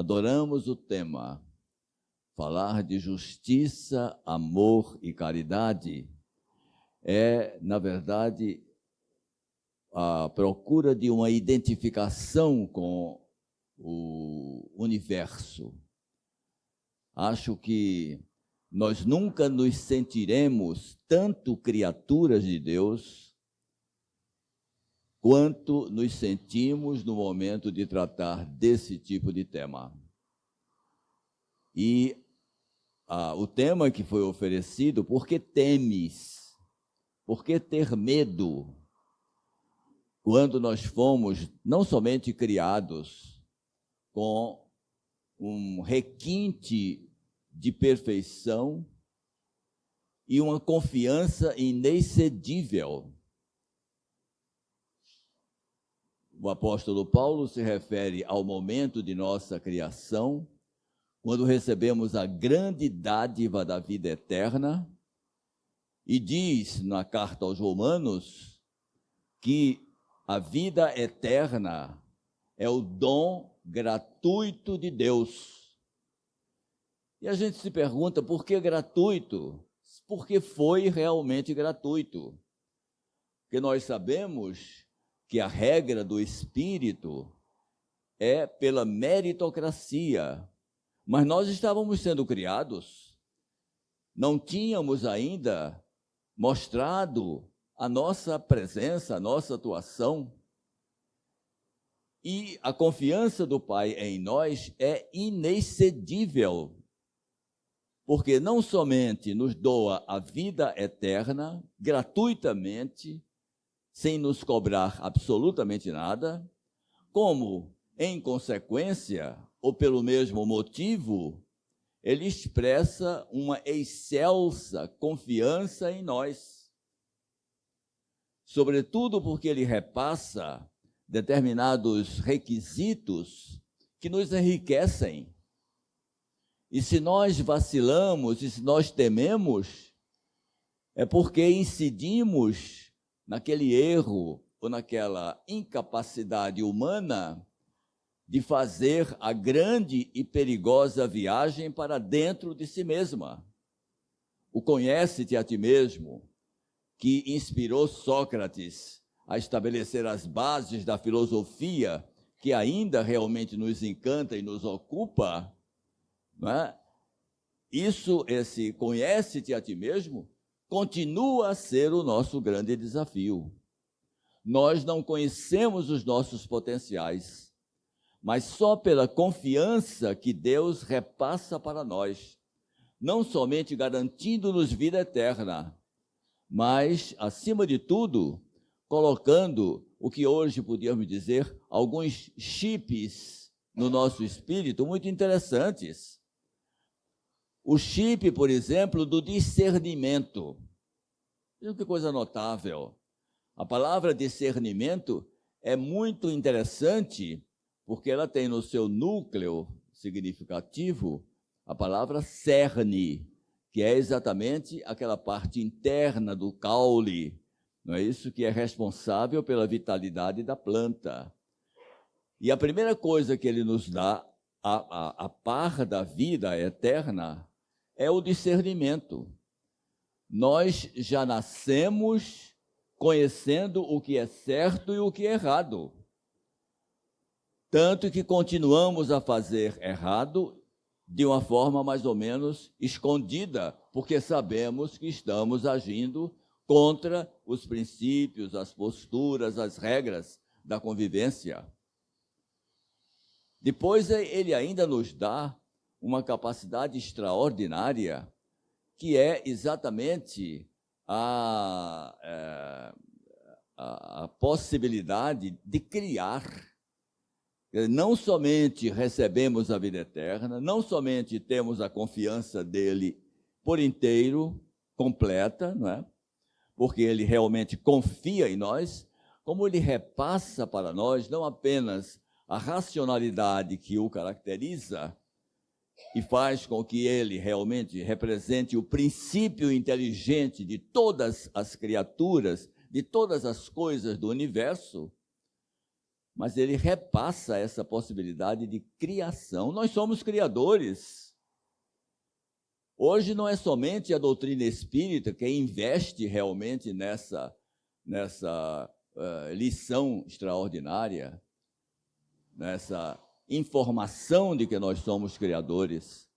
adoramos o tema. Falar de justiça, amor e caridade é, na verdade, a procura de uma identificação com o universo. Acho que nós nunca nos sentiremos tanto criaturas de Deus quanto nos sentimos no momento de tratar desse tipo de tema. E o tema que foi oferecido, por que temes? Por que ter medo? Quando nós fomos não somente criados com um requinte de perfeição e uma confiança inexcedível. O apóstolo Paulo se refere ao momento de nossa criação, quando recebemos a grande dádiva da vida eterna, e diz na carta aos Romanos que a vida eterna é o dom gratuito de Deus. E a gente se pergunta, por que gratuito? Porque foi realmente gratuito. Porque nós sabemos que a regra do Espírito é pela meritocracia. Mas nós estávamos sendo criados, não tínhamos ainda mostrado a nossa presença, a nossa atuação. E a confiança do Pai em nós é inexcedível, porque não somente nos doa a vida eterna, gratuitamente, sem nos cobrar absolutamente nada, como, em consequência, ou pelo mesmo motivo, ele expressa uma excelsa confiança em nós. Sobretudo porque ele repassa determinados requisitos que nos enriquecem. E se nós vacilamos, e se nós tememos, é porque incidimos naquele erro ou naquela incapacidade humana de fazer a grande e perigosa viagem para dentro de si mesma. O conhece-te a ti mesmo, que inspirou Sócrates a estabelecer as bases da filosofia que ainda realmente nos encanta e nos ocupa, não é? Esse conhece-te a ti mesmo, continua a ser o nosso grande desafio. Nós não conhecemos os nossos potenciais, mas só pela confiança que Deus repassa para nós, não somente garantindo-nos vida eterna, mas, acima de tudo, colocando o que hoje podíamos dizer, alguns chips no nosso espírito muito interessantes. O chip, por exemplo, do discernimento. Veja que coisa notável. A palavra discernimento é muito interessante, porque ela tem no seu núcleo significativo a palavra cerne, que é exatamente aquela parte interna do caule, não é isso? Que é responsável pela vitalidade da planta. E a primeira coisa que ele nos dá, a par da vida eterna, é o discernimento. Nós já nascemos conhecendo o que é certo e o que é errado. Tanto que continuamos a fazer errado de uma forma mais ou menos escondida, porque sabemos que estamos agindo contra os princípios, as posturas, as regras da convivência. Depois, ele ainda nos dá uma capacidade extraordinária, que é exatamente a possibilidade de criar. Não somente recebemos a vida eterna, não somente temos a confiança dele por inteiro, completa, não é? Porque ele realmente confia em nós, como ele repassa para nós não apenas a racionalidade que o caracteriza e faz com que ele realmente represente o princípio inteligente de todas as criaturas, de todas as coisas do universo, mas ele repassa essa possibilidade de criação. Nós somos criadores. Hoje não é somente a doutrina espírita que investe realmente nessa lição extraordinária, nessa informação de que nós somos criadores.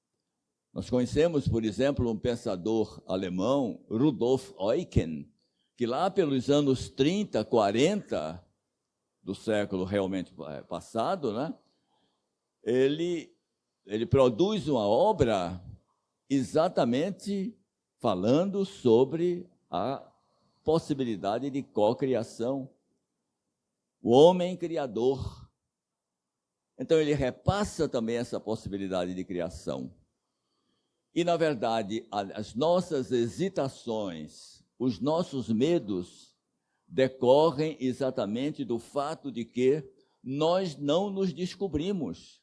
Nós conhecemos, por exemplo, um pensador alemão, Rudolf Eucken, que lá pelos anos 30, 40 do século realmente passado, né, ele produz uma obra exatamente falando sobre a possibilidade de cocriação, o homem criador. Então, ele repassa também essa possibilidade de criação. E, na verdade, as nossas hesitações, os nossos medos, decorrem exatamente do fato de que nós não nos descobrimos.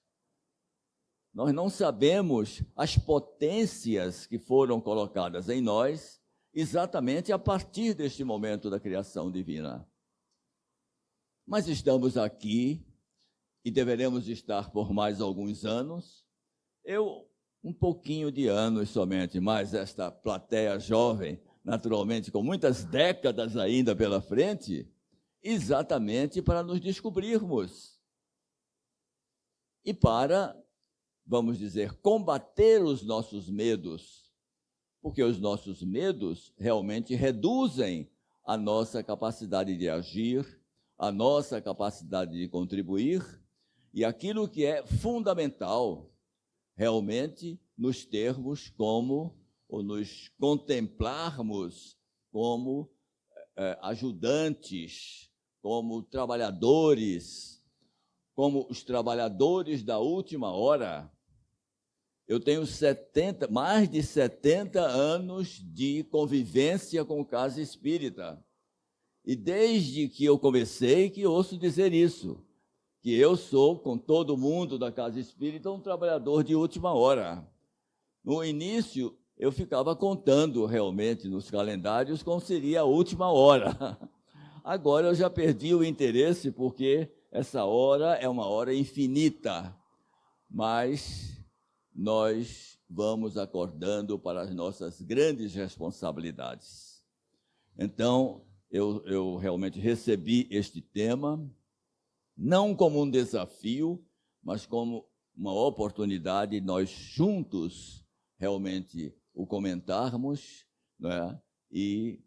Nós não sabemos as potências que foram colocadas em nós exatamente a partir deste momento da criação divina. Mas estamos aqui e deveremos estar por mais alguns anos. Um pouquinho de anos somente, mas esta plateia jovem, naturalmente, com muitas décadas ainda pela frente, exatamente para nos descobrirmos. E para, vamos dizer, combater os nossos medos, porque os nossos medos realmente reduzem a nossa capacidade de agir, a nossa capacidade de contribuir, e aquilo que é fundamental, realmente nos termos como, ou nos contemplarmos como ajudantes, como trabalhadores, como os trabalhadores da última hora. Eu tenho mais de 70 anos de convivência com casa espírita. E desde que eu comecei que ouço dizer isso, que eu sou, com todo mundo da casa espírita, um trabalhador de última hora. No início, eu ficava contando realmente nos calendários como seria a última hora. Agora eu já perdi o interesse, porque essa hora é uma hora infinita. Mas nós vamos acordando para as nossas grandes responsabilidades. Então, eu realmente recebi este tema, não como um desafio, mas como uma oportunidade de nós juntos realmente o comentarmos, né, e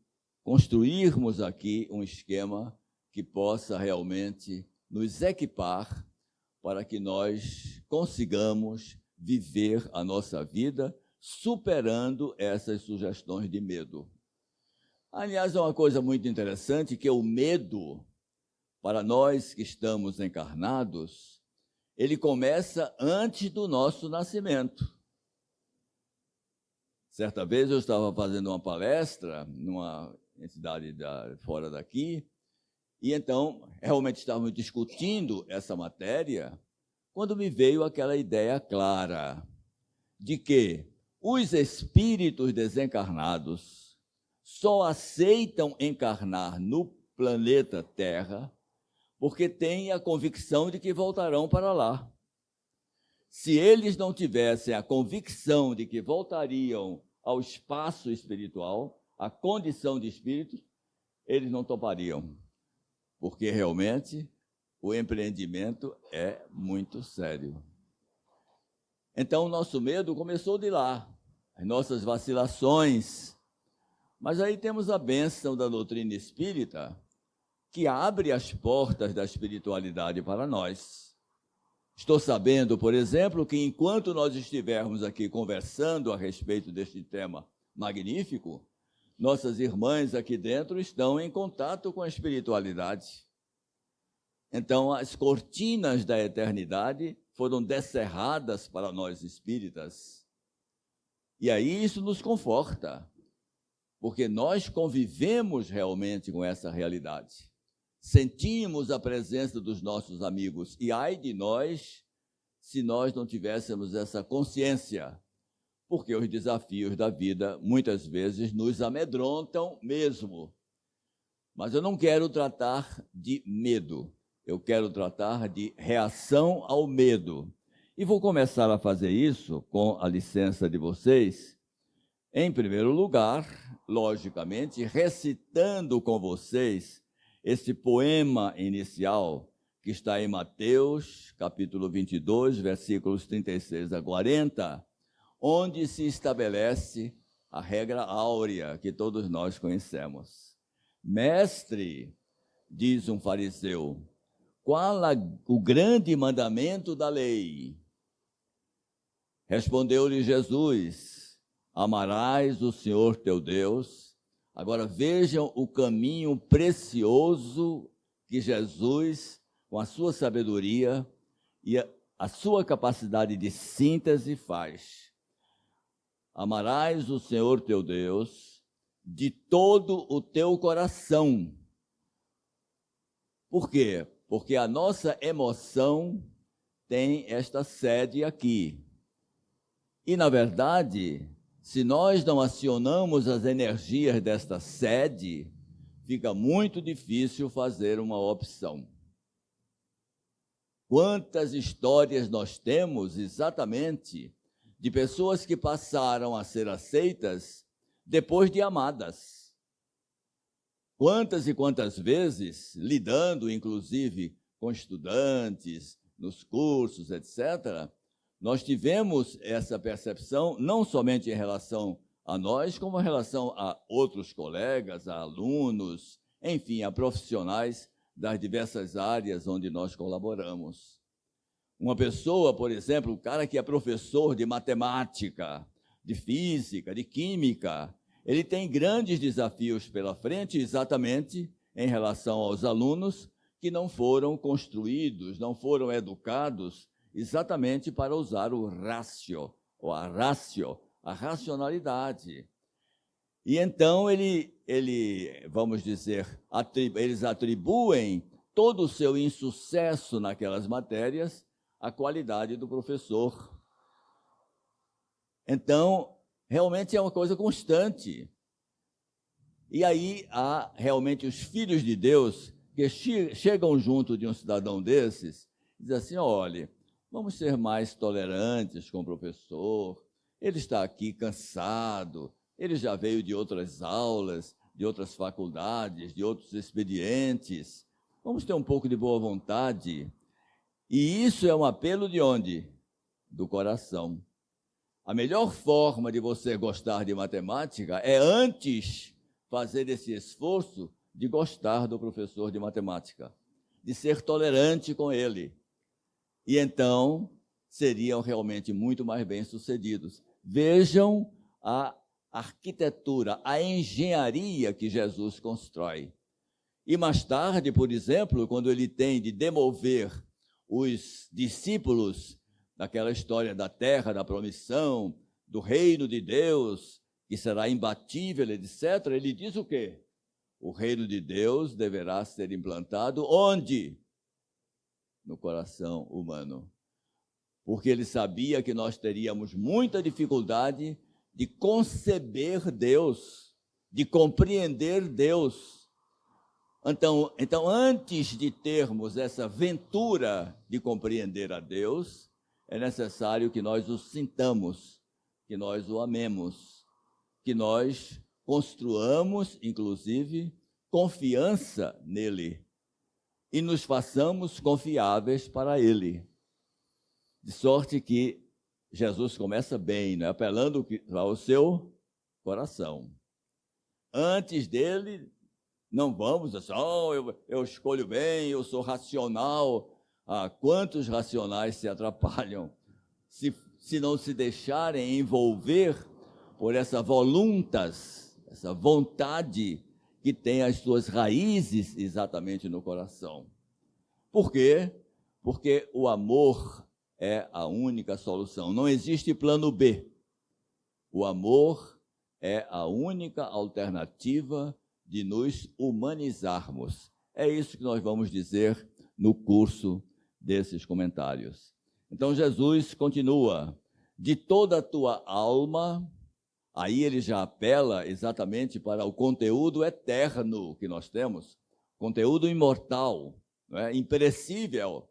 construirmos aqui um esquema que possa realmente nos equipar para que nós consigamos viver a nossa vida superando essas sugestões de medo. Aliás, é uma coisa muito interessante que o medo, para nós que estamos encarnados, ele começa antes do nosso nascimento. Certa vez eu estava fazendo uma palestra numa entidade fora daqui, e então realmente estávamos discutindo essa matéria, quando me veio aquela ideia clara de que os espíritos desencarnados só aceitam encarnar no planeta Terra porque têm a convicção de que voltarão para lá. Se eles não tivessem a convicção de que voltariam ao espaço espiritual, à condição de espíritos, eles não topariam, porque realmente o empreendimento é muito sério. Então, o nosso medo começou de lá, as nossas vacilações. Mas aí temos a bênção da doutrina espírita, que abre as portas da espiritualidade para nós. Estou sabendo, por exemplo, que enquanto nós estivermos aqui conversando a respeito deste tema magnífico, nossas irmãs aqui dentro estão em contato com a espiritualidade. Então, as cortinas da eternidade foram descerradas para nós espíritas. E aí isso nos conforta, porque nós convivemos realmente com essa realidade. Sentimos a presença dos nossos amigos, e ai de nós se nós não tivéssemos essa consciência, porque os desafios da vida muitas vezes nos amedrontam mesmo. Mas eu não quero tratar de medo, eu quero tratar de reação ao medo. E vou começar a fazer isso, com a licença de vocês, em primeiro lugar, logicamente, recitando com vocês esse poema inicial que está em Mateus, capítulo 22, versículos 36 a 40, onde se estabelece a regra áurea que todos nós conhecemos. Mestre, diz um fariseu, qual o grande mandamento da lei? Respondeu-lhe Jesus, amarás o Senhor teu Deus. Agora vejam o caminho precioso que Jesus, com a sua sabedoria e a sua capacidade de síntese, faz. Amarás o Senhor teu Deus de todo o teu coração. Por quê? Porque a nossa emoção tem esta sede aqui. E, na verdade, se nós não acionamos as energias desta sede, fica muito difícil fazer uma opção. Quantas histórias nós temos, exatamente, de pessoas que passaram a ser aceitas depois de amadas. Quantas e quantas vezes, lidando, inclusive, com estudantes, nos cursos, etc., nós tivemos essa percepção, não somente em relação a nós, como em relação a outros colegas, a alunos, enfim, a profissionais das diversas áreas onde nós colaboramos. Uma pessoa, por exemplo, um cara que é professor de matemática, de física, de química, ele tem grandes desafios pela frente, exatamente em relação aos alunos que não foram construídos, não foram educados exatamente para usar o ratio, ou a ratio, a racionalidade. E então vamos dizer, eles atribuem todo o seu insucesso naquelas matérias à qualidade do professor. Então, realmente é uma coisa constante. E aí há realmente os filhos de Deus que chegam junto de um cidadão desses e dizem assim, olha, vamos ser mais tolerantes com o professor, ele está aqui cansado, ele já veio de outras aulas, de outras faculdades, de outros expedientes, vamos ter um pouco de boa vontade. E isso é um apelo de onde? Do coração. A melhor forma de você gostar de matemática é antes fazer esse esforço de gostar do professor de matemática, de ser tolerante com ele. E então seriam realmente muito mais bem-sucedidos. Vejam a arquitetura, a engenharia que Jesus constrói. E mais tarde, por exemplo, quando ele tem de demover os discípulos daquela história da terra, da promissão, do reino de Deus, que será imbatível, etc., ele diz o quê? O reino de Deus deverá ser implantado onde? No coração humano. Porque ele sabia que nós teríamos muita dificuldade de conceber Deus, de compreender Deus. Então, antes de termos essa ventura de compreender a Deus, é necessário que nós o sintamos, que nós o amemos, que nós construamos, inclusive, confiança nele e nos façamos confiáveis para ele. De sorte que Jesus começa bem, né? Apelando ao seu coração. Antes dele, não vamos assim, eu escolho bem, eu sou racional. Quantos racionais se atrapalham se não se deixarem envolver por essa voluntas, essa vontade que tem as suas raízes exatamente no coração. Por quê? Porque o amor é a única solução. Não existe plano B. O amor é a única alternativa de nos humanizarmos. É isso que nós vamos dizer no curso desses comentários. Então, Jesus continua, de toda a tua alma, aí ele já apela exatamente para o conteúdo eterno que nós temos, conteúdo imortal. não é? Imperecível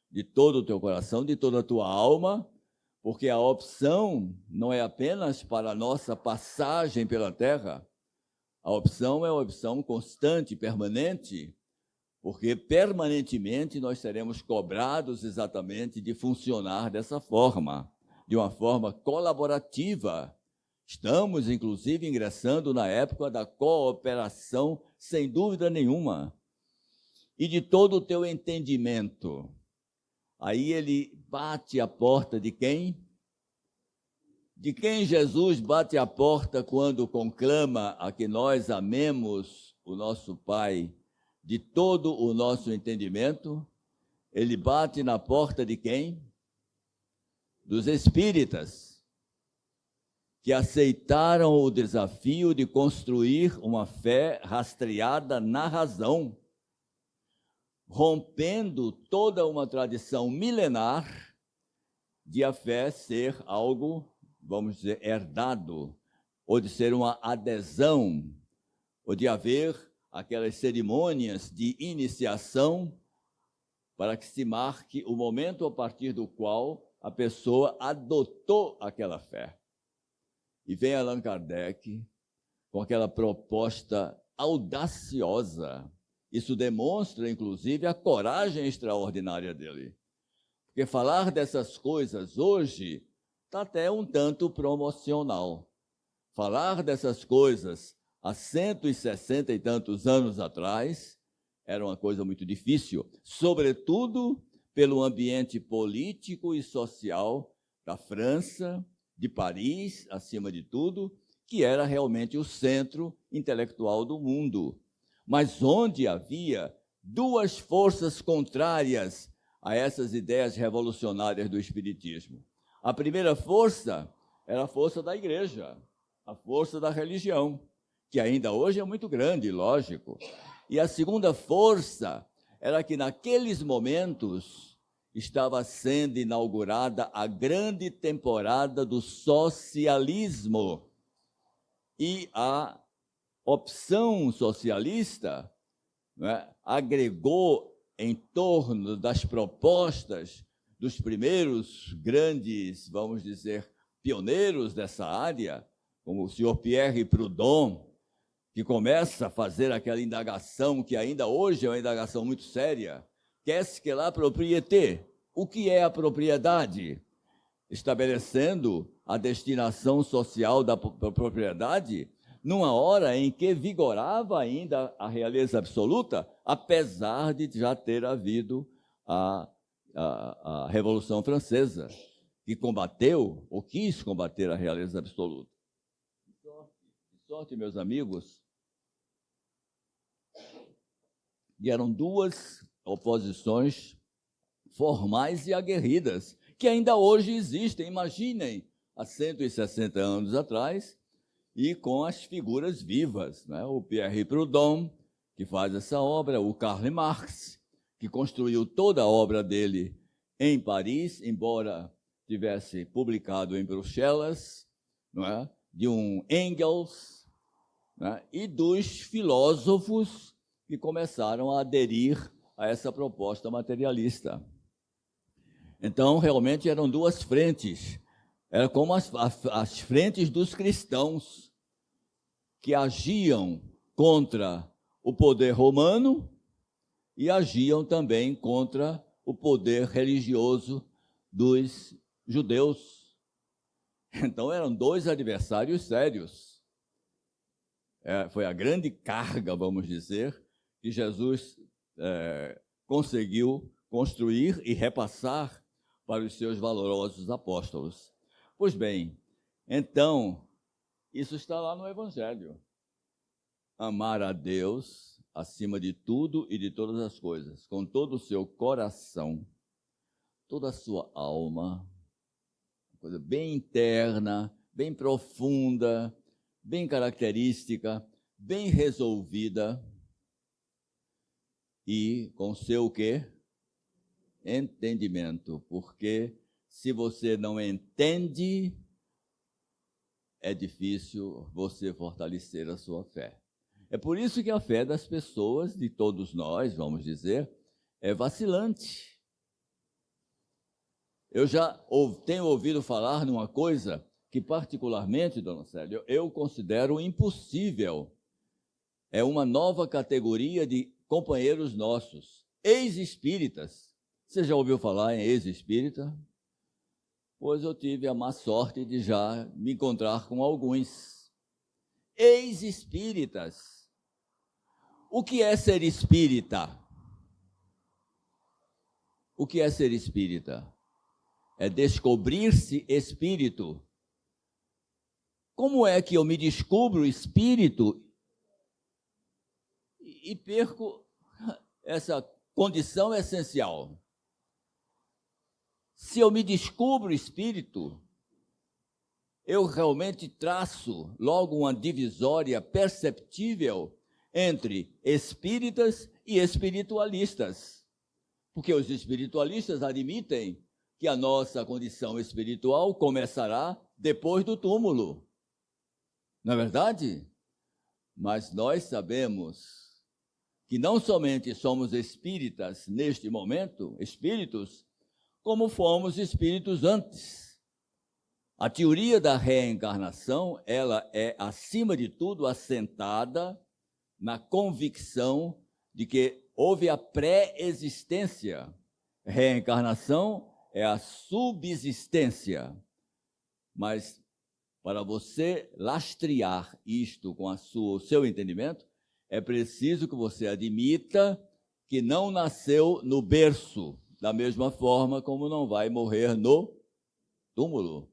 de todo o teu coração, de toda a tua alma, porque a opção não é apenas para a nossa passagem pela terra, a opção é uma opção constante, permanente, porque permanentemente nós seremos cobrados exatamente de funcionar dessa forma, de uma forma colaborativa. Estamos, inclusive, ingressando na época da cooperação, sem dúvida nenhuma, e de todo o teu entendimento. Aí ele bate a porta de quem? De quem Jesus bate a porta quando conclama a que nós amemos o nosso Pai de todo o nosso entendimento? Ele bate na porta de quem? Dos espíritas, que aceitaram o desafio de construir uma fé rastreada na razão, rompendo toda uma tradição milenar de a fé ser algo, vamos dizer, herdado, ou de ser uma adesão, ou de haver aquelas cerimônias de iniciação para que se marque o momento a partir do qual a pessoa adotou aquela fé. E vem Allan Kardec com aquela proposta audaciosa. Isso demonstra, inclusive, a coragem extraordinária dele. Porque falar dessas coisas hoje está até um tanto promocional. Falar dessas coisas há 160 e tantos anos atrás era uma coisa muito difícil, sobretudo pelo ambiente político e social da França, de Paris, acima de tudo, que era realmente o centro intelectual do mundo, mas onde havia duas forças contrárias a essas ideias revolucionárias do Espiritismo. A primeira força era a força da igreja, a força da religião, que ainda hoje é muito grande, lógico. E a segunda força era que naqueles momentos estava sendo inaugurada a grande temporada do socialismo. E a opção socialista, né, agregou em torno das propostas dos primeiros grandes, vamos dizer, pioneiros dessa área, como o senhor Pierre Proudhon, que começa a fazer aquela indagação que ainda hoje é uma indagação muito séria. Qu'est-ce que la propriété? O que é a propriedade? Estabelecendo a destinação social da propriedade numa hora em que vigorava ainda a realeza absoluta, apesar de já ter havido a Revolução Francesa, que combateu, ou quis combater a realeza absoluta. Que sorte, meus amigos, e eram duas oposições formais e aguerridas, que ainda hoje existem, imaginem, há 160 anos atrás, e com as figuras vivas, né? O Pierre Proudhon, que faz essa obra, o Karl Marx, que construiu toda a obra dele em Paris, embora tivesse publicado em Bruxelas, não é? De um Engels, né? E dos filósofos que começaram a aderir a essa proposta materialista. Então, realmente eram duas frentes. Era como as frentes dos cristãos, que agiam contra o poder romano e agiam também contra o poder religioso dos judeus. Então, eram dois adversários sérios. Foi a grande carga, vamos dizer, que Jesus conseguiu construir e repassar para os seus valorosos apóstolos. Pois bem, então, isso está lá no Evangelho. Amar a Deus acima de tudo e de todas as coisas, com todo o seu coração, toda a sua alma, uma coisa bem interna, bem profunda, bem característica, bem resolvida, e com seu o quê? Entendimento, porque se você não entende, é difícil você fortalecer a sua fé. É por isso que a fé das pessoas, de todos nós, vamos dizer, é vacilante. Eu já tenho ouvido falar numa coisa que, particularmente, dona Célia, eu considero impossível. É uma nova categoria de companheiros nossos, ex-espíritas. Você já ouviu falar em ex-espírita? Pois eu tive a má sorte de já me encontrar com alguns ex-espíritas. O que é ser espírita? O que é ser espírita? É descobrir-se espírito. Como é que eu me descubro espírito e perco essa condição essencial? Se eu me descubro espírito, eu realmente traço logo uma divisória perceptível entre espíritas e espiritualistas. Porque os espiritualistas admitem que a nossa condição espiritual começará depois do túmulo. Não é verdade? Mas nós sabemos que não somente somos espíritas neste momento, espíritos, como fomos espíritos antes. A teoria da reencarnação, ela é, acima de tudo, assentada na convicção de que houve a pré-existência. Reencarnação é a subsistência. Mas, para você lastrear isto com o seu entendimento, é preciso que você admita que não nasceu no berço, da mesma forma como não vai morrer no túmulo.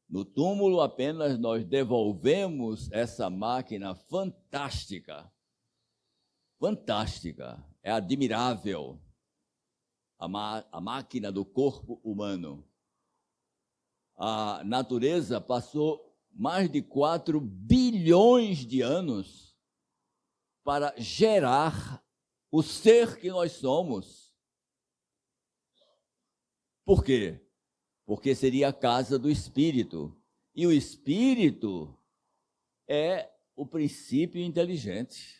No túmulo apenas nós devolvemos essa máquina fantástica. Fantástica, é admirável. A máquina do corpo humano. A natureza passou mais de 4 bilhões de anos para gerar o ser que nós somos. Por quê? Porque seria a casa do espírito. E o espírito é o princípio inteligente.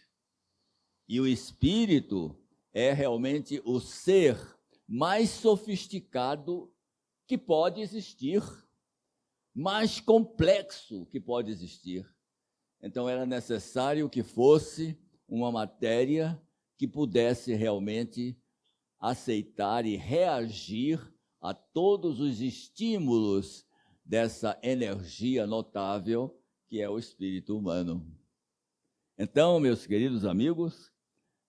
E o espírito é realmente o ser mais sofisticado que pode existir, mais complexo que pode existir. Então era necessário que fosse uma matéria que pudesse realmente aceitar e reagir a todos os estímulos dessa energia notável que é o espírito humano. Então, meus queridos amigos,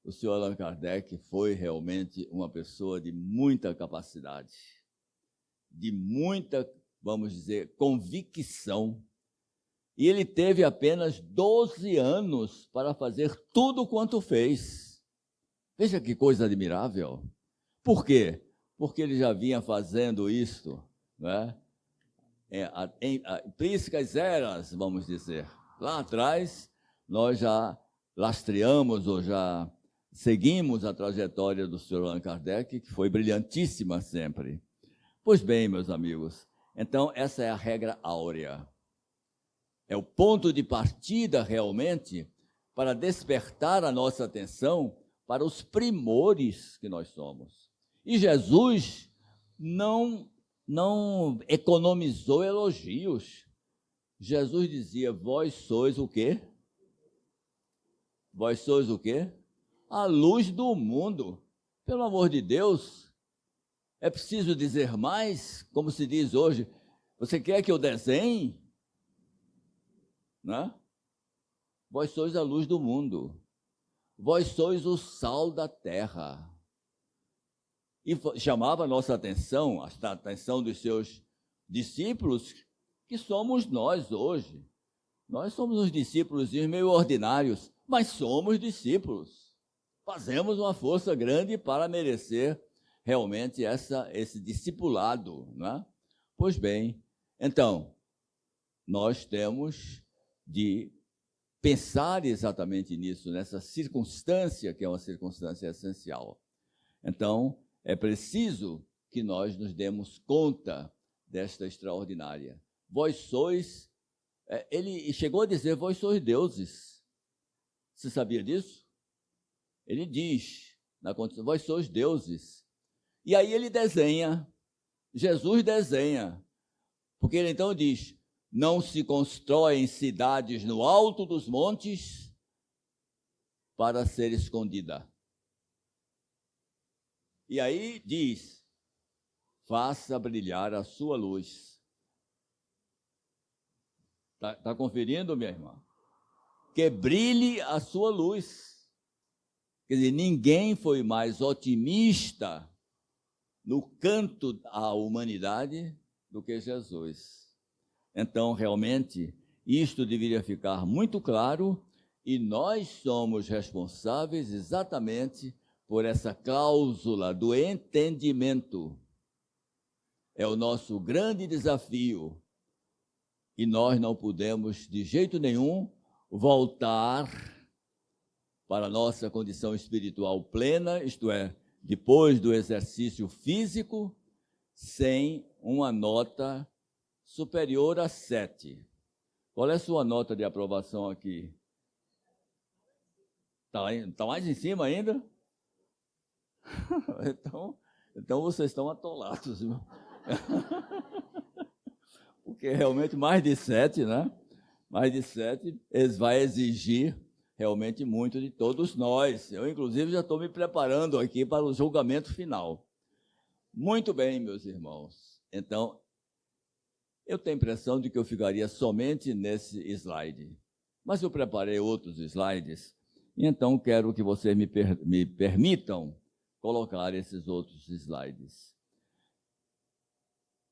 o senhor Allan Kardec foi realmente uma pessoa de muita capacidade, de muita, vamos dizer, convicção. E ele teve apenas 12 anos para fazer tudo quanto fez. Veja que coisa admirável. Por quê? Porque ele já vinha fazendo isto, né? Em príncipes eras, vamos dizer. Lá atrás, nós já lastreamos ou já seguimos a trajetória do Sr. Allan Kardec, que foi brilhantíssima sempre. Pois bem, meus amigos, então essa é a regra áurea. É o ponto de partida, realmente, para despertar a nossa atenção para os primores que nós somos. E Jesus não economizou elogios. Jesus dizia, vós sois o quê? Vós sois o quê? A luz do mundo. Pelo amor de Deus, é preciso dizer mais? Como se diz hoje, você quer que eu desenhe? Né? Vós sois a luz do mundo. Vós sois o sal da terra. E chamava a nossa atenção, a atenção dos seus discípulos, que somos nós hoje. Nós somos uns discípulos meio ordinários, mas somos discípulos. Fazemos uma força grande para merecer realmente esse discipulado. Né? Pois bem, então, nós temos de pensar exatamente nisso, nessa circunstância, que é uma circunstância essencial. Então, é preciso que nós nos demos conta desta extraordinária. Vós sois, ele chegou a dizer, vós sois deuses. Você sabia disso? Ele diz, na condição, vós sois deuses. E aí ele desenha, Jesus desenha, porque ele então diz, não se constroem cidades no alto dos montes para ser escondida. E aí diz, faça brilhar a sua luz. Está conferindo, minha irmã? Que brilhe a sua luz. Quer dizer, ninguém foi mais otimista no canto da humanidade do que Jesus. Então, realmente, isto deveria ficar muito claro e nós somos responsáveis exatamente por essa cláusula do entendimento. É o nosso grande desafio e nós não podemos, de jeito nenhum, voltar para a nossa condição espiritual plena, isto é, depois do exercício físico, sem uma nota superior a 7. Qual é a sua nota de aprovação aqui? Está mais em cima ainda? Então vocês estão atolados. Porque realmente mais de 7, né? Mais de 7 vai exigir realmente muito de todos nós. Eu, inclusive, já estou me preparando aqui para o julgamento final. Muito bem, meus irmãos. Então, eu tenho a impressão de que eu ficaria somente nesse slide. Mas eu preparei outros slides, e então quero que vocês me permitam colocar esses outros slides.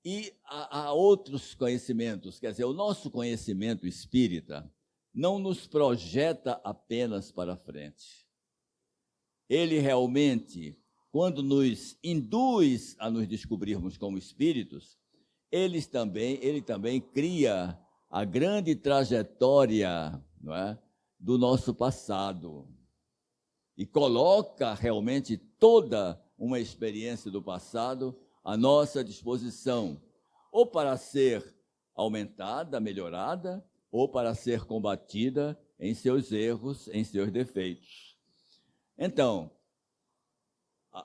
E há outros conhecimentos, quer dizer, o nosso conhecimento espírita não nos projeta apenas para frente. Ele realmente, quando nos induz a nos descobrirmos como espíritos, ele também cria a grande trajetória, não é, do nosso passado e coloca realmente toda uma experiência do passado à nossa disposição, ou para ser aumentada, melhorada, ou para ser combatida em seus erros, em seus defeitos. Então,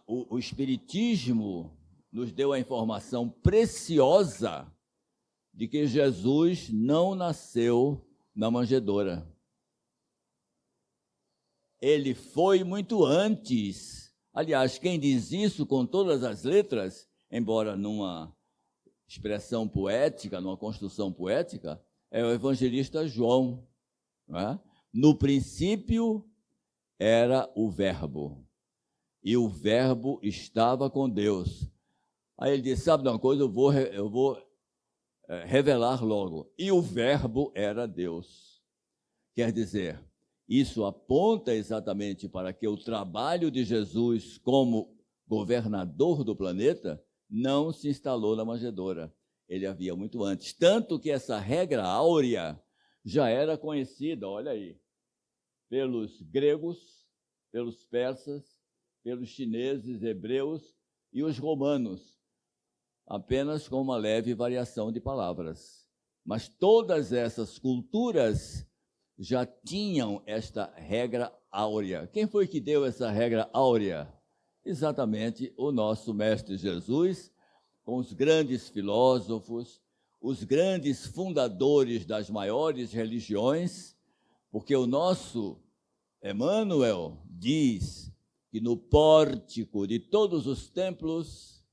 o Espiritismo nos deu a informação preciosa de que Jesus não nasceu na manjedoura. Ele foi muito antes. Aliás, quem diz isso com todas as letras, embora numa expressão poética, numa construção poética, é o evangelista João. Não é? No princípio era o Verbo, e o Verbo estava com Deus. Aí ele disse, sabe de uma coisa, eu vou revelar logo. E o Verbo era Deus. Quer dizer, isso aponta exatamente para que o trabalho de Jesus como governador do planeta não se instalou na manjedoura. Ele havia muito antes. Tanto que essa regra áurea já era conhecida, olha aí, pelos gregos, pelos persas, pelos chineses, hebreus e os romanos, apenas com uma leve variação de palavras. Mas todas essas culturas já tinham esta regra áurea. Quem foi que deu essa regra áurea? Exatamente o nosso Mestre Jesus, com os grandes filósofos, os grandes fundadores das maiores religiões, porque o nosso Emmanuel diz que no pórtico de todos os templos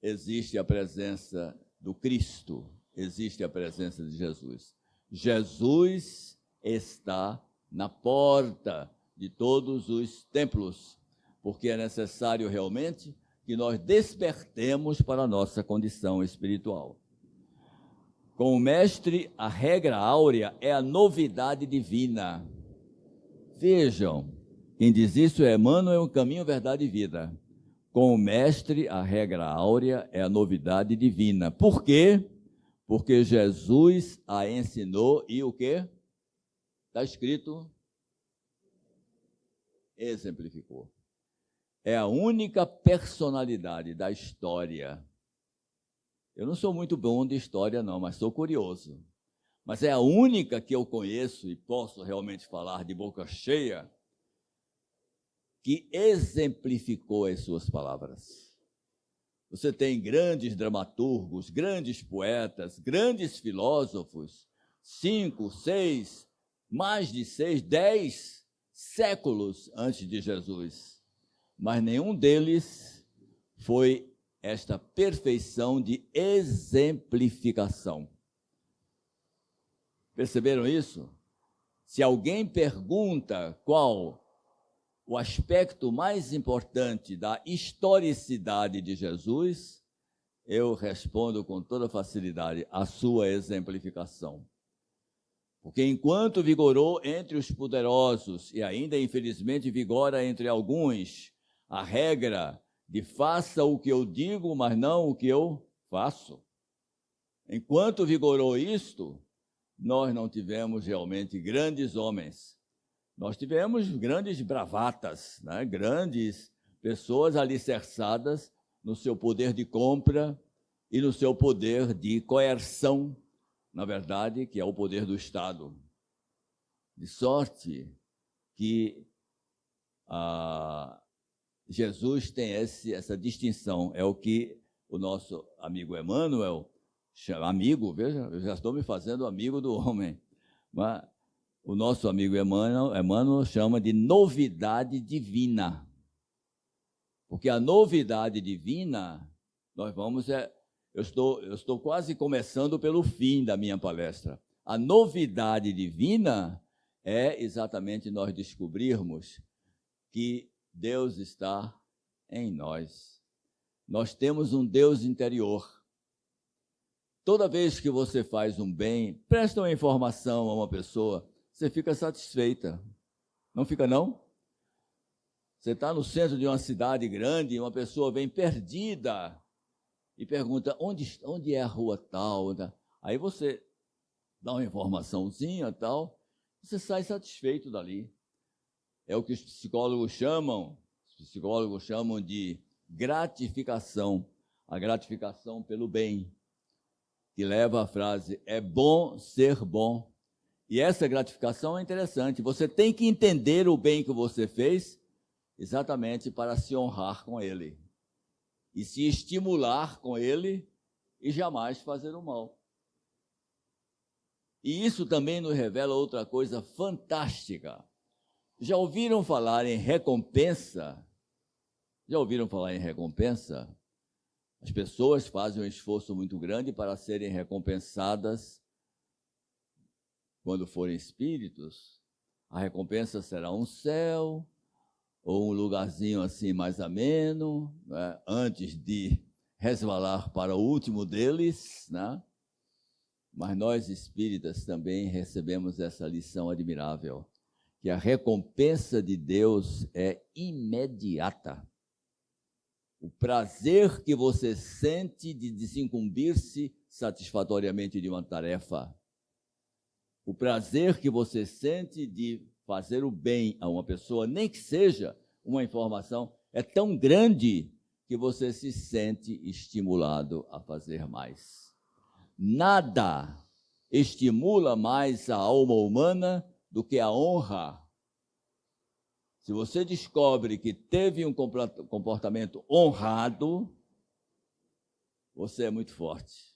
existe a presença do Cristo, existe a presença de Jesus. Jesus está na porta de todos os templos, porque é necessário realmente que nós despertemos para a nossa condição espiritual. Com o Mestre, a regra áurea é a novidade divina. Vejam, quem diz isso é Emmanuel, o caminho, verdade e vida. Com o Mestre, a regra áurea é a novidade divina. Por quê? Porque Jesus a ensinou e o quê? Está escrito, exemplificou. É a única personalidade da história. Eu não sou muito bom de história não, mas sou curioso. Mas é a única que eu conheço e posso realmente falar de boca cheia, que exemplificou as suas palavras. Você tem grandes dramaturgos, grandes poetas, grandes filósofos, 5, 6, mais de 6, 10 séculos antes de Jesus. Mas nenhum deles foi esta perfeição de exemplificação. Perceberam isso? Se alguém pergunta qual o aspecto mais importante da historicidade de Jesus, eu respondo com toda facilidade: a sua exemplificação. Porque enquanto vigorou entre os poderosos, e ainda infelizmente vigora entre alguns, a regra de faça o que eu digo, mas não o que eu faço. Enquanto vigorou isto, nós não tivemos realmente grandes homens. Nós tivemos grandes bravatas, né? Grandes pessoas alicerçadas no seu poder de compra e no seu poder de coerção, na verdade, que é o poder do Estado. De sorte que Jesus tem essa distinção. É o que o nosso amigo Emmanuel chama, amigo, veja, eu já estou me fazendo amigo do homem, mas o nosso amigo Emmanuel chama de novidade divina. Porque a novidade divina, eu estou quase começando pelo fim da minha palestra. A novidade divina é exatamente nós descobrirmos que Deus está em nós. Nós temos um Deus interior. Toda vez que você faz um bem, presta uma informação a uma pessoa, você fica satisfeita. Não fica, não? Você está no centro de uma cidade grande, uma pessoa vem perdida e pergunta, onde é a rua tal? Aí você dá uma informaçãozinha tal, você sai satisfeito dali. É o que os psicólogos chamam de gratificação, a gratificação pelo bem, que leva à frase, é bom ser bom. E essa gratificação é interessante, você tem que entender o bem que você fez, exatamente para se honrar com ele, e se estimular com ele, e jamais fazer o mal. E isso também nos revela outra coisa fantástica. Já ouviram falar em recompensa? Já ouviram falar em recompensa? As pessoas fazem um esforço muito grande para serem recompensadas quando forem espíritos. A recompensa será um céu, ou um lugarzinho assim mais ameno, né, antes de resvalar para o último deles, né? Mas nós espíritas também recebemos essa lição admirável, que a recompensa de Deus é imediata. O prazer que você sente de desincumbir-se satisfatoriamente de uma tarefa, o prazer que você sente de fazer o bem a uma pessoa, nem que seja uma informação, é tão grande que você se sente estimulado a fazer mais. Nada estimula mais a alma humana do que a honra. Se você descobre que teve um comportamento honrado, você é muito forte.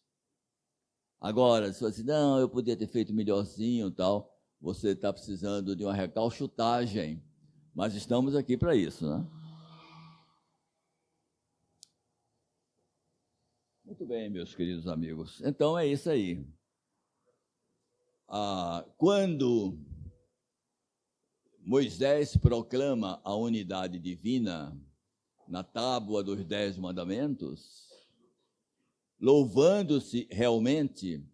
Agora, se você diz, não, eu podia ter feito melhorzinho e tal, você está precisando de uma recalchutagem, mas estamos aqui para isso, né? Muito bem, meus queridos amigos. Então, é isso aí. Quando Moisés proclama a unidade divina na tábua dos 10 mandamentos, louvando-se realmente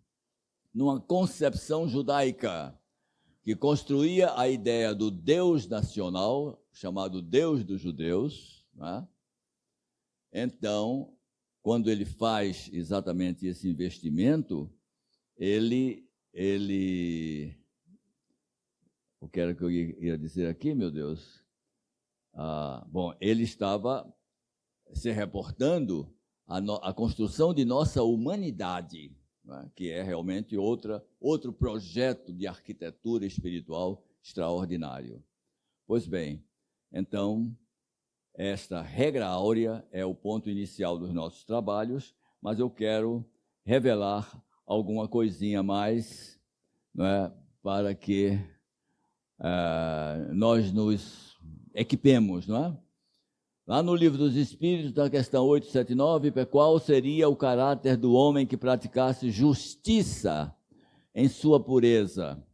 numa concepção judaica que construía a ideia do Deus nacional, chamado Deus dos judeus, né? Então, quando ele faz exatamente esse investimento, o que era que eu ia dizer aqui, meu Deus? Ele estava se reportando à construção de nossa humanidade, né? Que é realmente outro projeto de arquitetura espiritual extraordinário. Pois bem, então, esta regra áurea é o ponto inicial dos nossos trabalhos, mas eu quero revelar alguma coisinha a mais, não é, para que nós nos equipemos, não é? Lá no Livro dos Espíritos, na questão 879, qual seria o caráter do homem que praticasse justiça em sua pureza?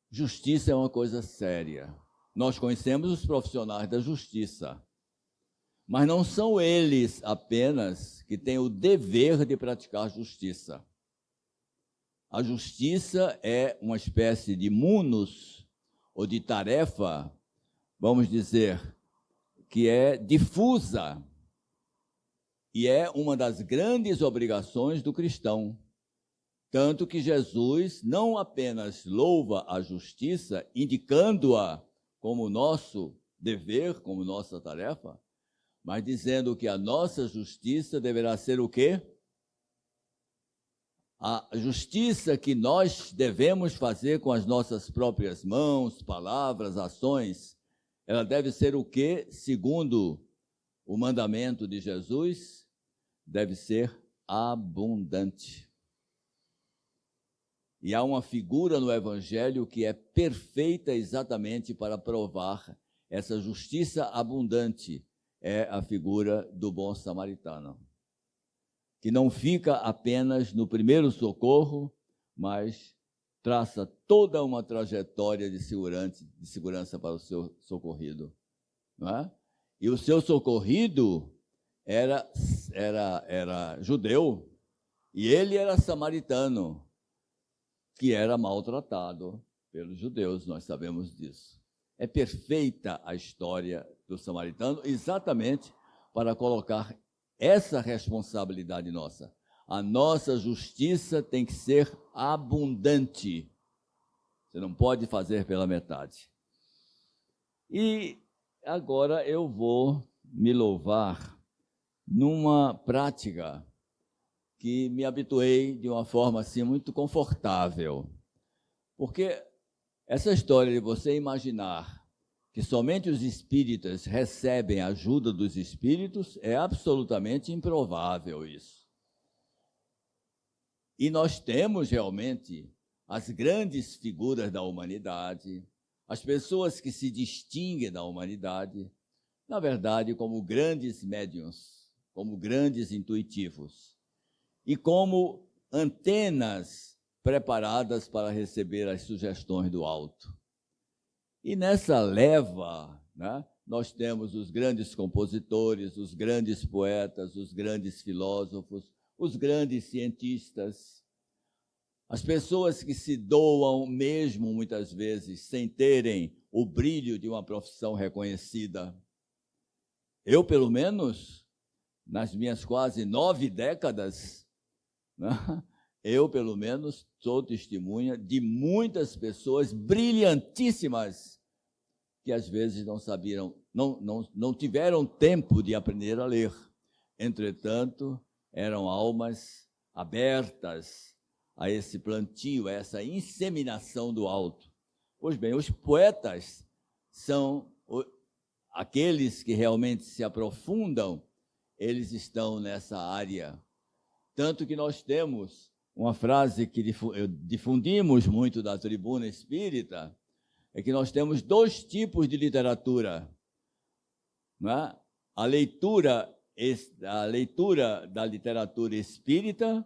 Justiça é uma coisa séria. Nós conhecemos os profissionais da justiça, mas não são eles apenas que têm o dever de praticar justiça. A justiça é uma espécie de munus, ou de tarefa, vamos dizer, que é difusa, e é uma das grandes obrigações do cristão. Tanto que Jesus não apenas louva a justiça, indicando-a como nosso dever, como nossa tarefa, mas dizendo que a nossa justiça deverá ser o quê? A justiça que nós devemos fazer com as nossas próprias mãos, palavras, ações, ela deve ser o quê? Segundo o mandamento de Jesus, deve ser abundante. E há uma figura no Evangelho que é perfeita exatamente para provar essa justiça abundante. É a figura do bom samaritano, que não fica apenas no primeiro socorro, mas traça toda uma trajetória de segurança para o seu socorrido. Não é? E o seu socorrido era judeu, e ele era samaritano, que era maltratado pelos judeus, nós sabemos disso. É perfeita a história do samaritano, exatamente para colocar essa responsabilidade nossa. A nossa justiça tem que ser abundante. Você não pode fazer pela metade. E agora eu vou me louvar numa prática que me habituei de uma forma assim muito confortável. Porque essa história de você imaginar que somente os espíritas recebem a ajuda dos espíritos é absolutamente improvável isso. E nós temos realmente as grandes figuras da humanidade, as pessoas que se distinguem da humanidade, na verdade, como grandes médiuns, como grandes intuitivos, e como antenas preparadas para receber as sugestões do alto. E nessa leva, né, nós temos os grandes compositores, os grandes poetas, os grandes filósofos, os grandes cientistas, as pessoas que se doam mesmo, muitas vezes, sem terem o brilho de uma profissão reconhecida. Eu, pelo menos, nas minhas quase 9 décadas, né, eu, pelo menos, sou testemunha de muitas pessoas brilhantíssimas que, às vezes, não tiveram tempo de aprender a ler. Entretanto, eram almas abertas a esse plantio, a essa inseminação do alto. Pois bem, os poetas são aqueles que realmente se aprofundam, eles estão nessa área. Tanto que nós temos uma frase que difundimos muito da tribuna espírita, é que nós temos 2 tipos de literatura. Não é? A leitura da literatura espírita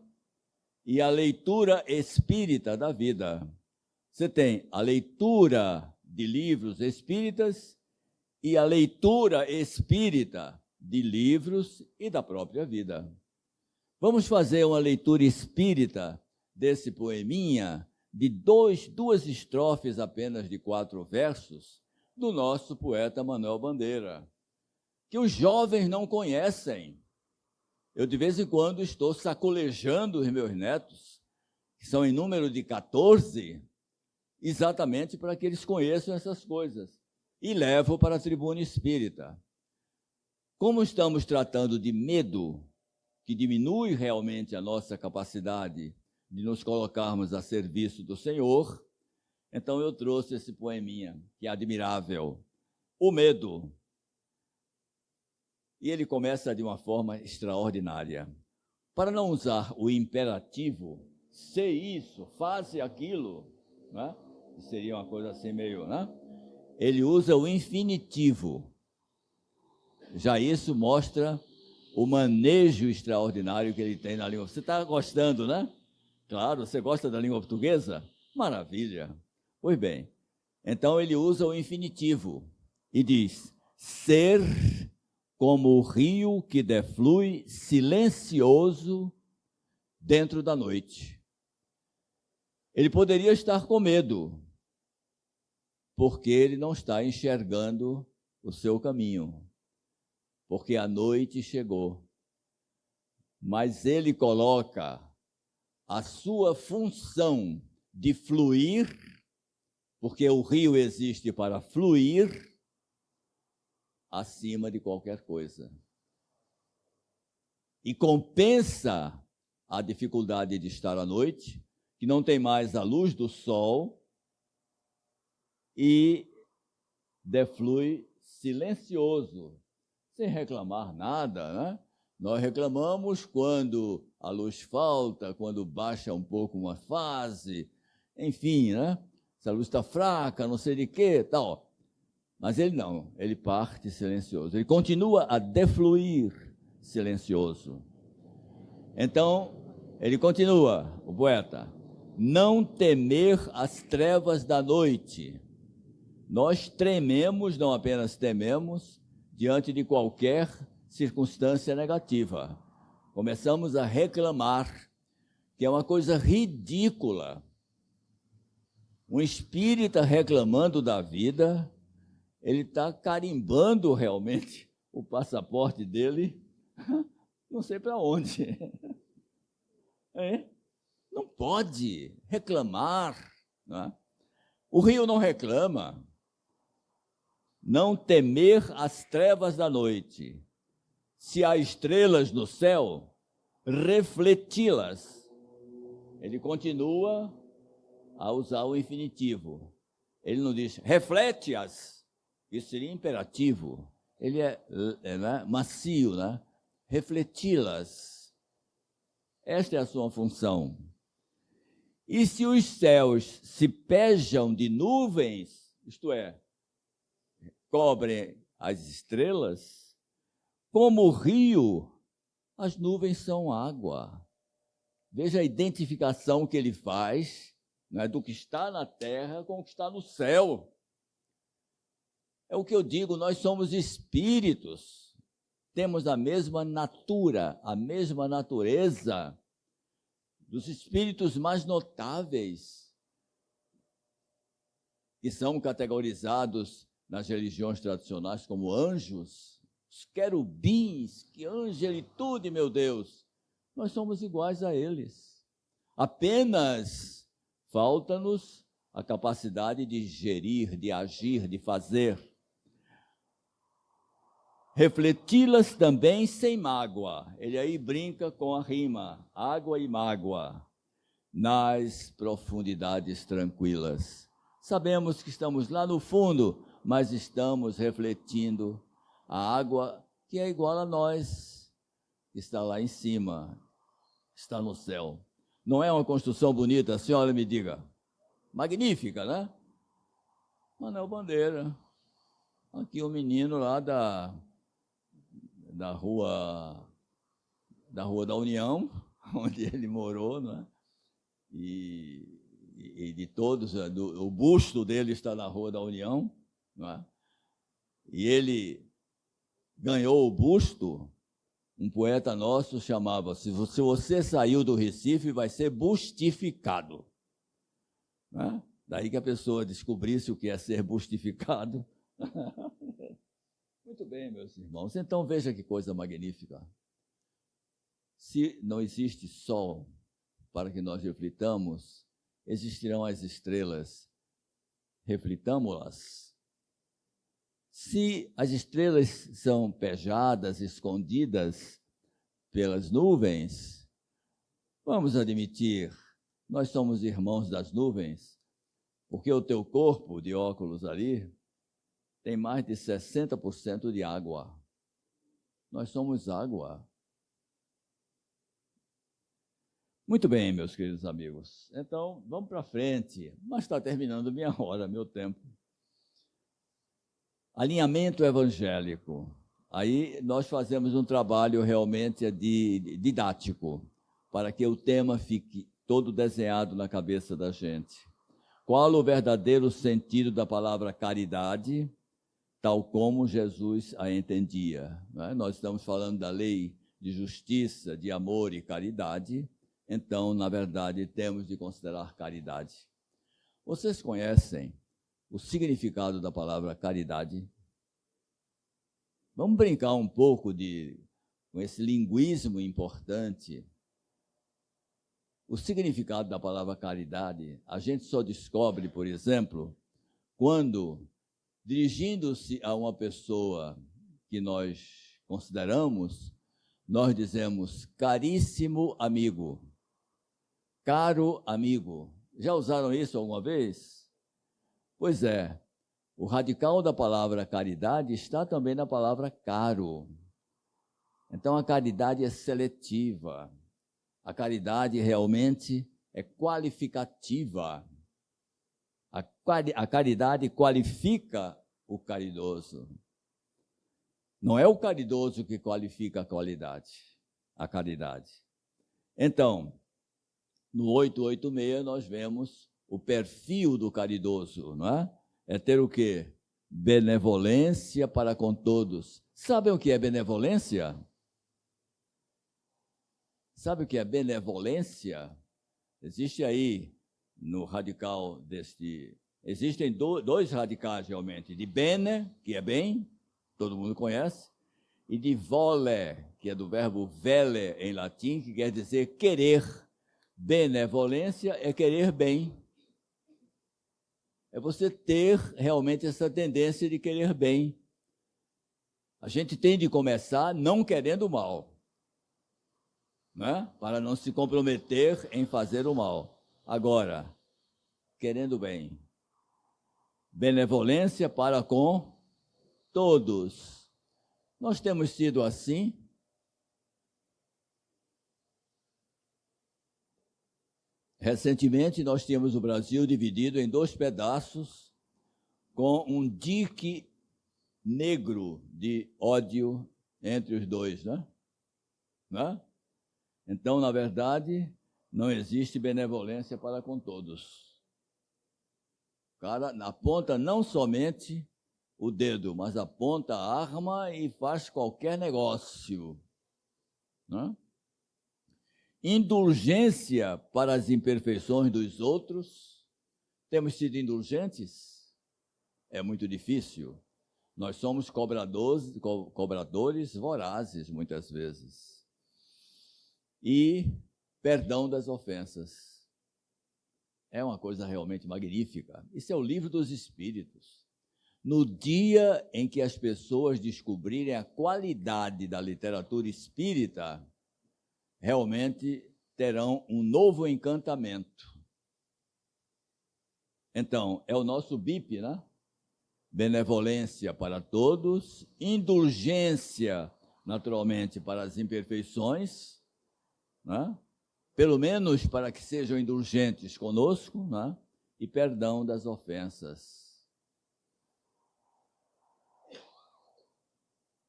e a leitura espírita da vida. Você tem a leitura de livros espíritas e a leitura espírita de livros e da própria vida. Vamos fazer uma leitura espírita desse poeminha de 2 estrofes apenas de 4 versos do nosso poeta Manuel Bandeira, que os jovens não conhecem. Eu, de vez em quando, estou sacolejando os meus netos, que são em número de 14, exatamente para que eles conheçam essas coisas, e levo para a tribuna espírita. Como estamos tratando de medo, que diminui realmente a nossa capacidade de nos colocarmos a serviço do Senhor, então eu trouxe esse poeminha, que é admirável. O medo. E ele começa de uma forma extraordinária. Para não usar o imperativo, ser isso, faça aquilo, né? Seria uma coisa assim meio, né? Ele usa o infinitivo. Já isso mostra o manejo extraordinário que ele tem na língua. Você está gostando, né? Claro, você gosta da língua portuguesa? Maravilha. Pois bem, então ele usa o infinitivo e diz: ser como o rio que deflui silencioso dentro da noite. Ele poderia estar com medo, porque ele não está enxergando o seu caminho, porque a noite chegou. Mas ele coloca a sua função de fluir, porque o rio existe para fluir, acima de qualquer coisa. E compensa a dificuldade de estar à noite, que não tem mais a luz do sol, e deflui silencioso, sem reclamar nada, né? Nós reclamamos quando a luz falta, quando baixa um pouco uma fase, enfim, né? Se a luz está fraca, não sei de quê, tal. Mas ele não, ele parte silencioso. Ele continua a defluir silencioso. Então, ele continua, o poeta: não temer as trevas da noite. Nós trememos, não apenas tememos, diante de qualquer circunstância negativa. Começamos a reclamar, que é uma coisa ridícula. Um espírita reclamando da vida, ele está carimbando realmente o passaporte dele, não sei para onde. Não pode reclamar. Não é? O rio não reclama. Não temer as trevas da noite. Se há estrelas no céu, refleti-las. Ele continua a usar o infinitivo. Ele não diz reflete-as. Isso seria imperativo. Ele é né, macio, né? Refleti-las. Esta é a sua função. E se os céus se pejam de nuvens, isto é, cobrem as estrelas, como o rio, as nuvens são água. Veja a identificação que ele faz, né, do que está na terra com o que está no céu. É o que eu digo, nós somos espíritos, temos a mesma natura, a mesma natureza dos espíritos mais notáveis, que são categorizados nas religiões tradicionais como anjos, os querubins, que angelitude, meu Deus! Nós somos iguais a eles. Apenas falta-nos a capacidade de gerir, de agir, de fazer. Refleti-las também sem mágoa. Ele aí brinca com a rima, água e mágoa, nas profundidades tranquilas. Sabemos que estamos lá no fundo, mas estamos refletindo a água que é igual a nós, que está lá em cima, está no céu. Não é uma construção bonita? A senhora me diga. Magnífica, né? Manuel Bandeira. Aqui um menino lá da Rua da União, onde ele morou, né? E de todos, o busto dele está na Rua da União, né? E ele ganhou o busto. Um poeta nosso chamava: se você saiu do Recife, vai ser bustificado. Né? Daí que a pessoa descobrisse o que é ser bustificado. Muito bem, meus irmãos. Então veja que coisa magnífica. Se não existe sol para que nós reflitamos, existirão as estrelas. Reflitamo-las. Se as estrelas são pejadas, escondidas pelas nuvens, vamos admitir, nós somos irmãos das nuvens, porque o teu corpo de óculos ali tem mais de 60% de água. Nós somos água. Muito bem, meus queridos amigos. Então, vamos para frente. Mas está terminando minha hora, meu tempo. Alinhamento evangélico. Aí nós fazemos um trabalho realmente didático, para que o tema fique todo desenhado na cabeça da gente. Qual o verdadeiro sentido da palavra caridade, tal como Jesus a entendia? Né? Nós estamos falando da lei de justiça, de amor e caridade. Então, na verdade, temos de considerar caridade. Vocês conhecem o significado da palavra caridade? Vamos brincar um pouco com esse linguismo importante. O significado da palavra caridade, a gente só descobre, por exemplo, quando, dirigindo-se a uma pessoa que nós consideramos, nós dizemos caríssimo amigo. Caro amigo. Já usaram isso alguma vez? Pois é, o radical da palavra caridade está também na palavra caro. Então a caridade é seletiva. A caridade realmente é qualificativa. A caridade qualifica o caridoso. Não é o caridoso que qualifica a caridade. Então, no 886, nós vemos o perfil do caridoso, não é? É ter o quê? Benevolência para com todos. Sabem o que é benevolência? Sabe o que é benevolência? Existe aí, no radical existem dois radicais realmente, de bene, que é bem, todo mundo conhece, e de vole, que é do verbo vele em latim, que quer dizer querer. Benevolência é querer bem. É você ter realmente essa tendência de querer bem. A gente tem de começar não querendo mal, né? Para não se comprometer em fazer o mal. Agora, querendo bem. Benevolência para com todos. Nós temos sido assim. Recentemente, nós tínhamos o Brasil dividido em dois pedaços, com um dique negro de ódio entre os dois, né? Então, na verdade, não existe benevolência para com todos. O cara aponta não somente o dedo, mas aponta a arma e faz qualquer negócio, né? Indulgência para as imperfeições dos outros. Temos sido indulgentes? É muito difícil. Nós somos cobradores vorazes, muitas vezes. E perdão das ofensas. É uma coisa realmente magnífica. Isso é o livro dos Espíritos. No dia em que as pessoas descobrirem a qualidade da literatura espírita, realmente terão um novo encantamento. Então, é o nosso BIP, né? Benevolência para todos, indulgência, naturalmente, para as imperfeições, né? Pelo menos para que sejam indulgentes conosco, né? E perdão das ofensas.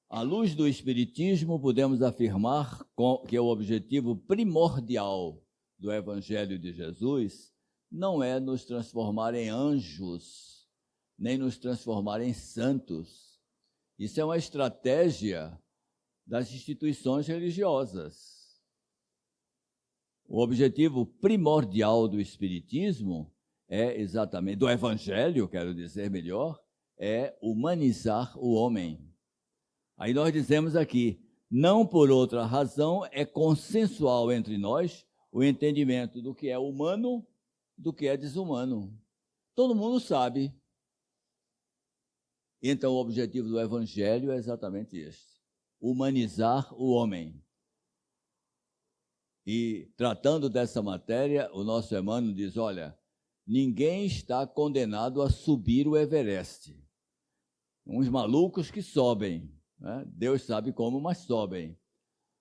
À luz do Espiritismo, podemos afirmar que o objetivo primordial do Evangelho de Jesus não é nos transformar em anjos, nem nos transformar em santos. Isso é uma estratégia das instituições religiosas. O objetivo primordial do Espiritismo é exatamente, do Evangelho, quero dizer melhor, é humanizar o homem. Aí nós dizemos aqui, não por outra razão é consensual entre nós o entendimento do que é humano do que é desumano. Todo mundo sabe. Então o objetivo do Evangelho é exatamente este: humanizar o homem. E tratando dessa matéria, o nosso Emmanuel diz, olha, ninguém está condenado a subir o Everest. Uns malucos que sobem, né? Deus sabe como, mas sobem.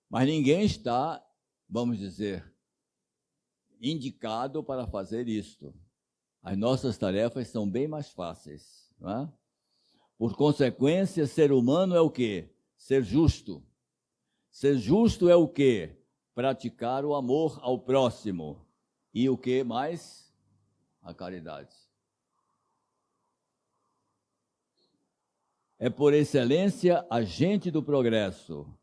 Mas ninguém está, vamos dizer, indicado para fazer isto. As nossas tarefas são bem mais fáceis, não é? Por consequência, ser humano é o quê? Ser justo. Ser justo é o quê? Praticar o amor ao próximo. E o que mais? A caridade. É por excelência agente do progresso,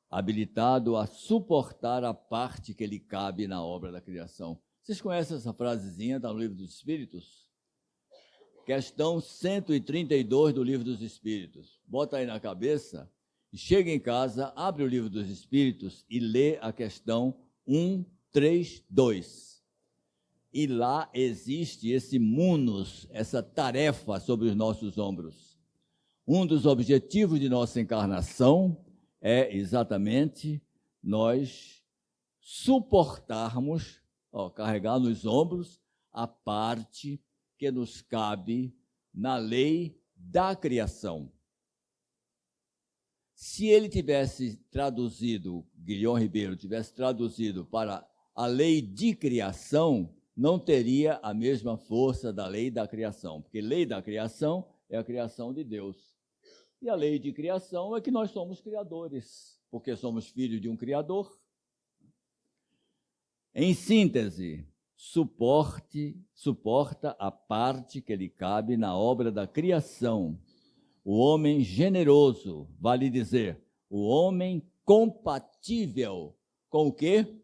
habilitado a suportar a parte que lhe cabe na obra da criação. Vocês conhecem essa frasezinha, está no Livro dos Espíritos? Questão 132 do Livro dos Espíritos. Bota aí na cabeça e chega em casa, abre o Livro dos Espíritos e lê a questão 132. E lá existe esse munus, essa tarefa sobre os nossos ombros. Um dos objetivos de nossa encarnação é exatamente nós suportarmos, carregar nos ombros a parte que nos cabe na lei da criação. Se ele tivesse traduzido, Guilhom Ribeiro tivesse traduzido para a lei de criação, não teria a mesma força da lei da criação, porque lei da criação é a criação de Deus. E a lei de criação é que nós somos criadores, porque somos filhos de um Criador. Em síntese, suporta a parte que lhe cabe na obra da criação. O homem generoso, vale dizer, o homem compatível com o quê?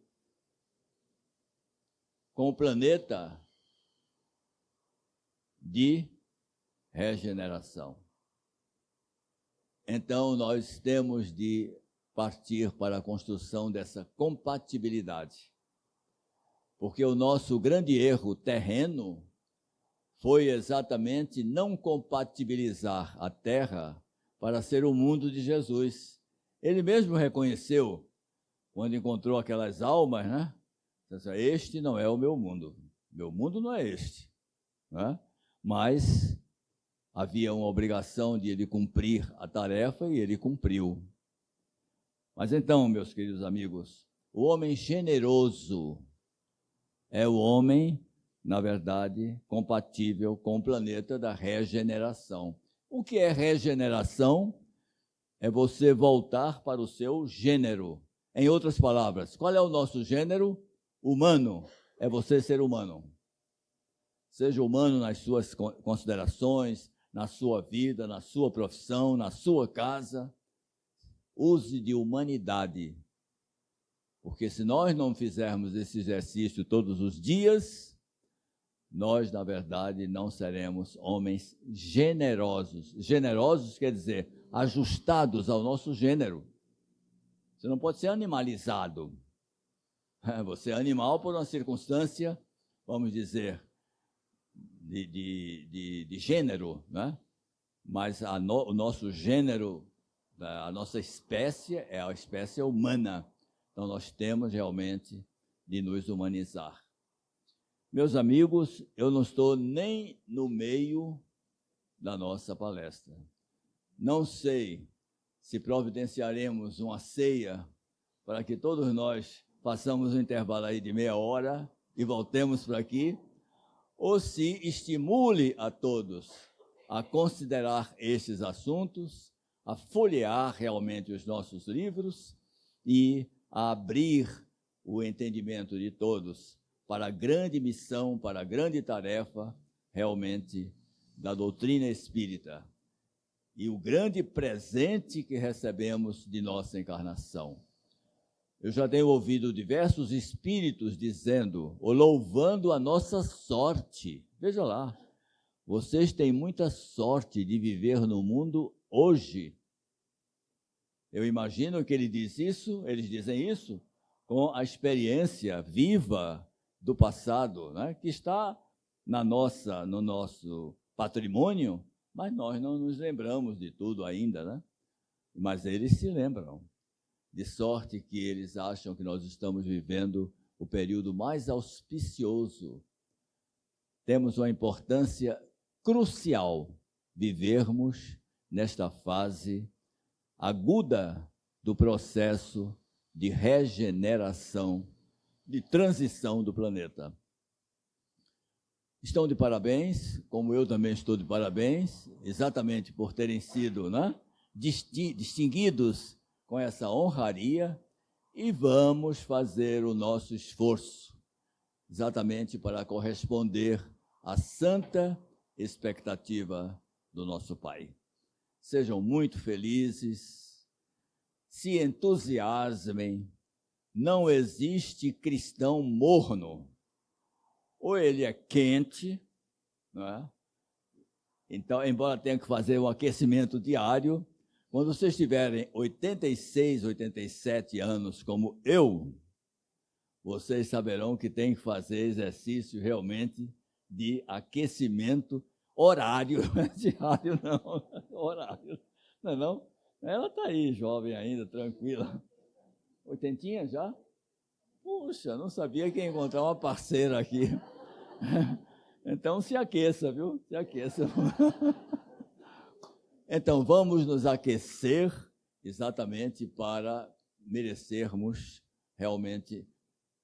Com o planeta de regeneração. Então, nós temos de partir para a construção dessa compatibilidade. Porque o nosso grande erro terreno foi exatamente não compatibilizar a Terra para ser o mundo de Jesus. Ele mesmo reconheceu, quando encontrou aquelas almas, né? Este não é o meu mundo não é este, né? Mas havia uma obrigação de ele cumprir a tarefa e ele cumpriu. Mas então, meus queridos amigos, o homem generoso é o homem, na verdade, compatível com o planeta da regeneração. O que é regeneração? É você voltar para o seu gênero. Em outras palavras, qual é o nosso gênero? Humano. É você ser humano. Seja humano nas suas considerações, na sua vida, na sua profissão, na sua casa. Use de humanidade. Porque se nós não fizermos esse exercício todos os dias, nós, na verdade, não seremos homens generosos. Generosos quer dizer ajustados ao nosso gênero. Você não pode ser animalizado. Você é animal por uma circunstância, vamos dizer, de gênero, né? Mas o nosso gênero, a nossa espécie é a espécie humana. Então, nós temos realmente de nos humanizar. Meus amigos, eu não estou nem no meio da nossa palestra. Não sei se providenciaremos uma ceia para que todos nós façamos um intervalo aí de meia hora e voltemos para aqui, ou se estimule a todos a considerar estes assuntos, a folhear realmente os nossos livros e a abrir o entendimento de todos para a grande missão, para a grande tarefa, realmente, da doutrina espírita e o grande presente que recebemos de nossa encarnação. Eu já tenho ouvido diversos espíritos dizendo, ou louvando a nossa sorte. Veja lá, vocês têm muita sorte de viver no mundo hoje. Eu imagino que eles dizem isso com a experiência viva do passado, né? Que está no nosso patrimônio, mas nós não nos lembramos de tudo ainda, né? Mas eles se lembram, de sorte que eles acham que nós estamos vivendo o período mais auspicioso. Temos uma importância crucial vivermos nesta fase aguda do processo de regeneração, de transição do planeta. Estão de parabéns, como eu também estou de parabéns, exatamente por terem sido, né, distinguidos com essa honraria, e vamos fazer o nosso esforço, exatamente para corresponder à santa expectativa do nosso Pai. Sejam muito felizes, se entusiasmem, não existe cristão morno. Ou ele é quente, não é? Então, embora tenha que fazer um aquecimento diário, quando vocês tiverem 86, 87 anos, como eu, vocês saberão que tem que fazer exercício realmente de aquecimento horário, diário não, horário, não é não? Ela está aí, jovem ainda, tranquila. 80 já? Puxa, não sabia que ia encontrar uma parceira aqui. Então se aqueça, viu? Se aqueça. Então vamos nos aquecer exatamente para merecermos realmente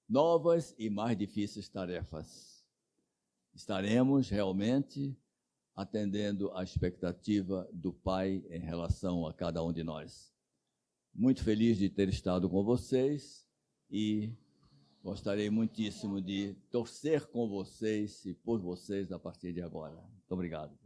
novas e mais difíceis tarefas. Estaremos realmente atendendo à expectativa do Pai em relação a cada um de nós. Muito feliz de ter estado com vocês e gostaria muitíssimo de torcer com vocês e por vocês a partir de agora. Muito obrigado.